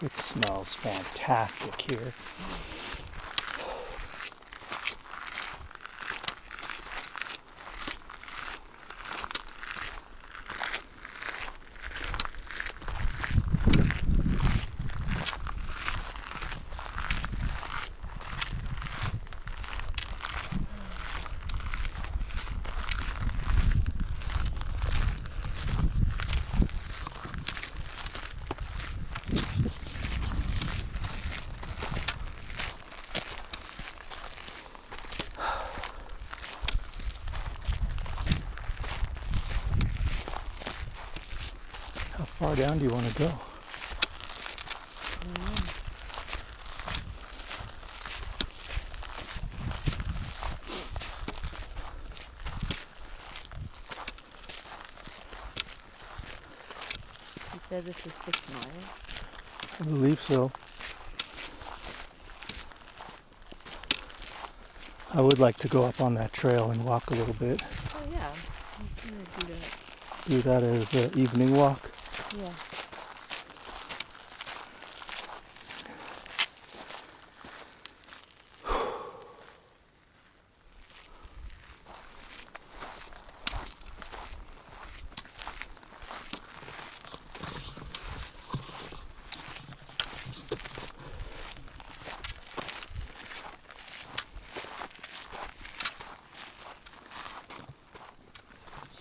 It smells fantastic here. How far down do you want to go? You said this is 6 miles? I believe so. I would like to go up on that trail and walk a little bit. Oh yeah, I'm gonna do that. Do that as an evening walk. Yeah.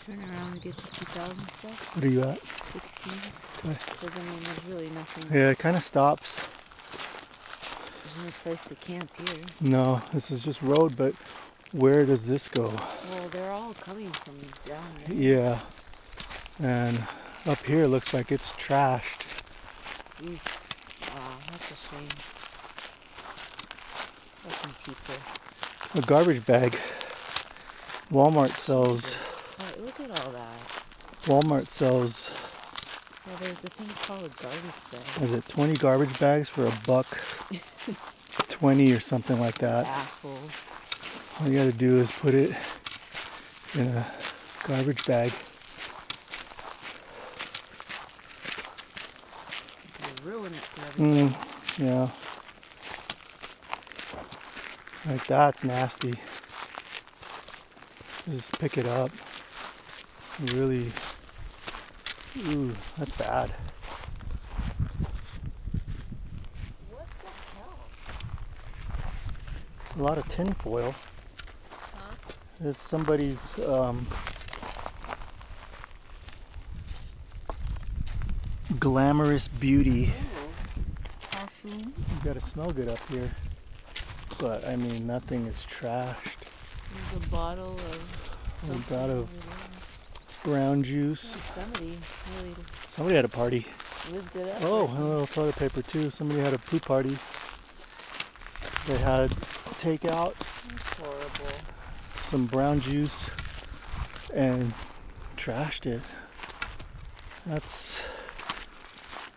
Turn around and get to 2,000 steps. What are you at? 16. Okay. So I mean, there's really nothing. Yeah, it kind of stops. There's no place to camp here. No, this is just road, but where does this go? Well, they're all coming from down there. Yeah. And up here looks like it's trashed. Wow, that's a shame. Fucking people. A garbage bag. Walmart sells. Oh, look at all that. Walmart sells. Well, there's a thing called a garbage bag. Is it 20 garbage bags for $1.20 or something like that? Assholes. All you gotta do is put it in a garbage bag. They ruin it for everybody. Yeah. Like that's nasty. Just pick it up. Really. Ooh, that's bad. What the hell? A lot of tin foil. Huh? There's somebody's glamorous beauty. Ooh. Perfume. You gotta smell good up here. But I mean, nothing is trashed. There's a bottle of something. got a brown juice. Yeah, really Somebody had a party. lived it up. Oh, and a little toilet paper too. Somebody had a poo party. They had takeout, That's horrible. some brown juice, and trashed it. That's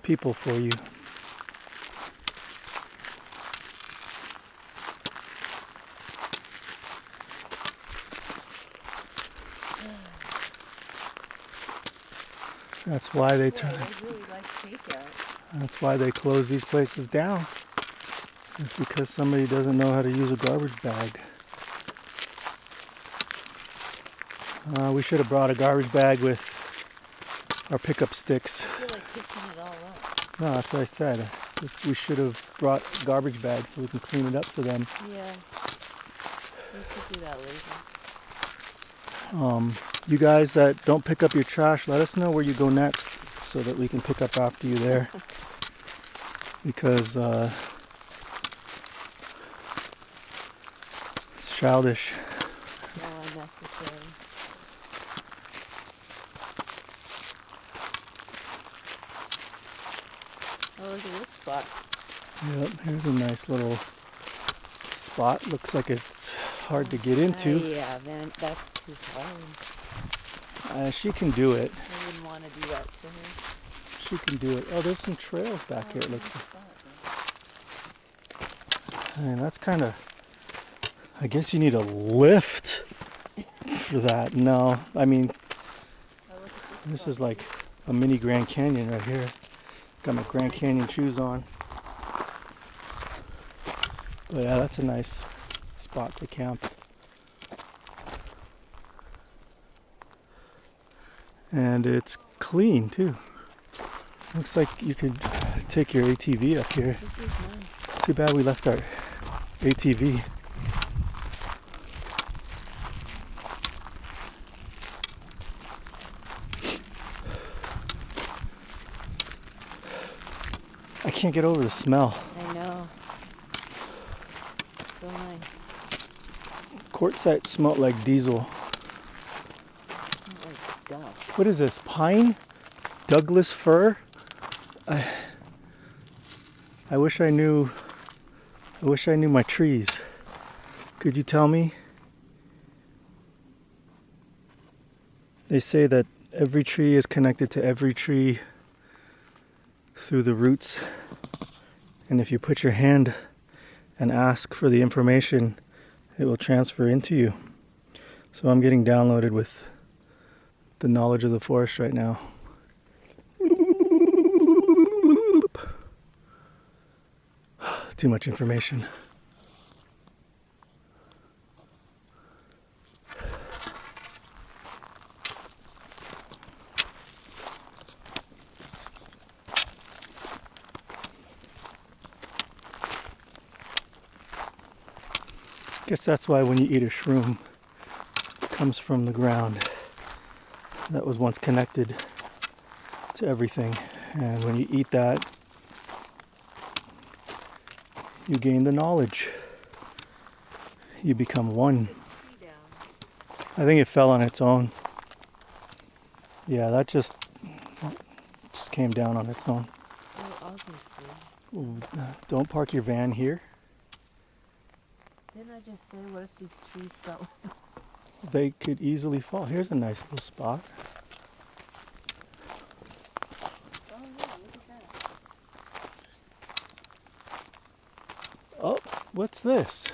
people for you. That's why they Boy, they really like takeout. That's why they close these places down. It's because somebody doesn't know how to use a garbage bag. We should have brought a garbage bag with our pickup sticks. I feel like picking it all up. No, that's what I said. We should have brought a garbage bag so we can clean it up for them. Yeah. We could do that later. You guys that don't pick up your trash, let us know where you go next so that we can pick up after you there. Because it's childish. No unnecessary. Oh, look at this spot. Yep, here's a nice little spot. Looks like it's hard to get into. Yeah, man, that's too hard. She can do it. I wouldn't want to do that to her. She can do it. Oh, there's some trails back here, it looks like. I mean, that's kind of... I guess you need a lift for that. No, I mean, this is like a mini Grand Canyon right here. Got my Grand Canyon shoes on. But yeah, that's a nice spot to camp. And it's clean too. Looks like you could take your ATV up here. This is nice. It's too bad we left our ATV. I can't get over the smell. I know. So nice. Quartzite smelled like diesel. Not like dust. What is this? Pine? Douglas fir? I wish I knew my trees. Could you tell me? They say that every tree is connected to every tree through the roots. And if you put your hand and ask for the information, it will transfer into you. So I'm getting downloaded with the knowledge of the forest right now. Too much information. I guess that's why when you eat a shroom, it comes from the ground that was once connected to everything. And when you eat that, you gain the knowledge. You become one. I think it fell on its own. Yeah, that just came down on its own. Oh, obviously. Ooh, don't park your van here. Didn't I just say, what if these trees fell? They could easily fall. Here's a nice little spot. Oh, yeah, look at that. Oh, what's this?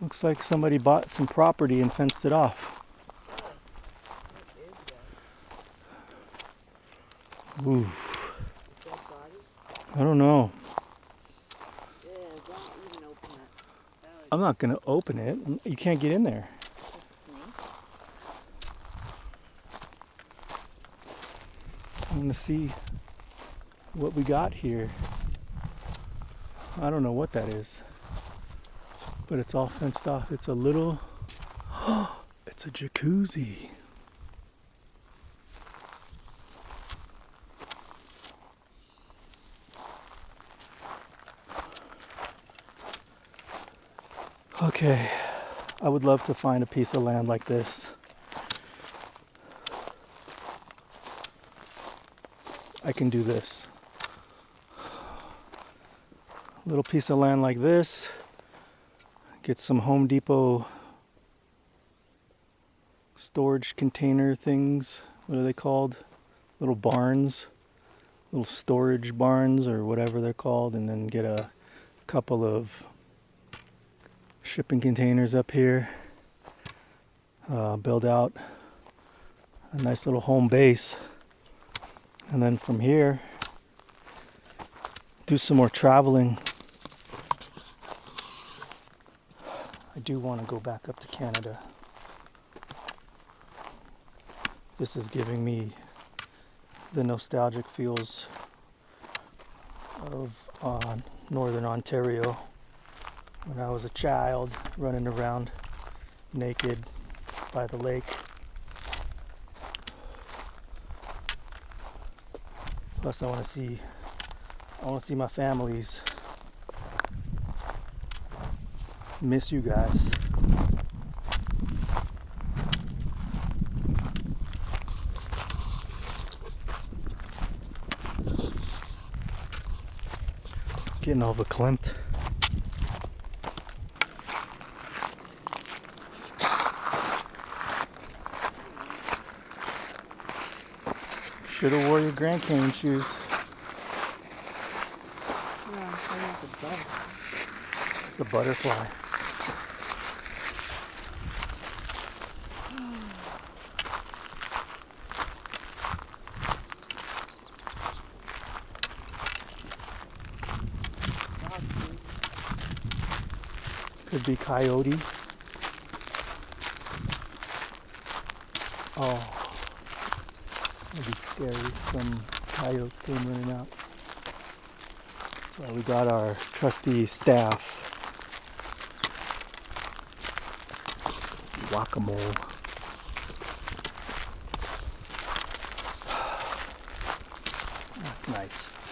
Looks like somebody bought some property and fenced it off. What is that? Ooh, Dead body? I don't know. Yeah, don't even open that. I'm not gonna open it. You can't get in there. I'm gonna see what we got here. I don't know what that is, but it's all fenced off. It's a little, it's a jacuzzi. Okay, I would love to find a piece of land like this. I can do this. A little piece of land like this. Get some Home Depot storage container things. What are they called? Little barns. Little storage barns or whatever they're called. And then get a couple of shipping containers up here. Build out a nice little home base. And then from here, do some more traveling. I do want to go back up to Canada. This is giving me the nostalgic feels of Northern Ontario when I was a child running around naked by the lake. Plus I want to see my families. Miss you guys. Getting all verklempt. Should have wore your Grand Canyon shoes. Yeah, I think it's a butterfly. It's a butterfly. Could be coyote. Oh, that'd be scary. Some coyotes came running out. So we got our trusty staff. Guacamole. That's nice.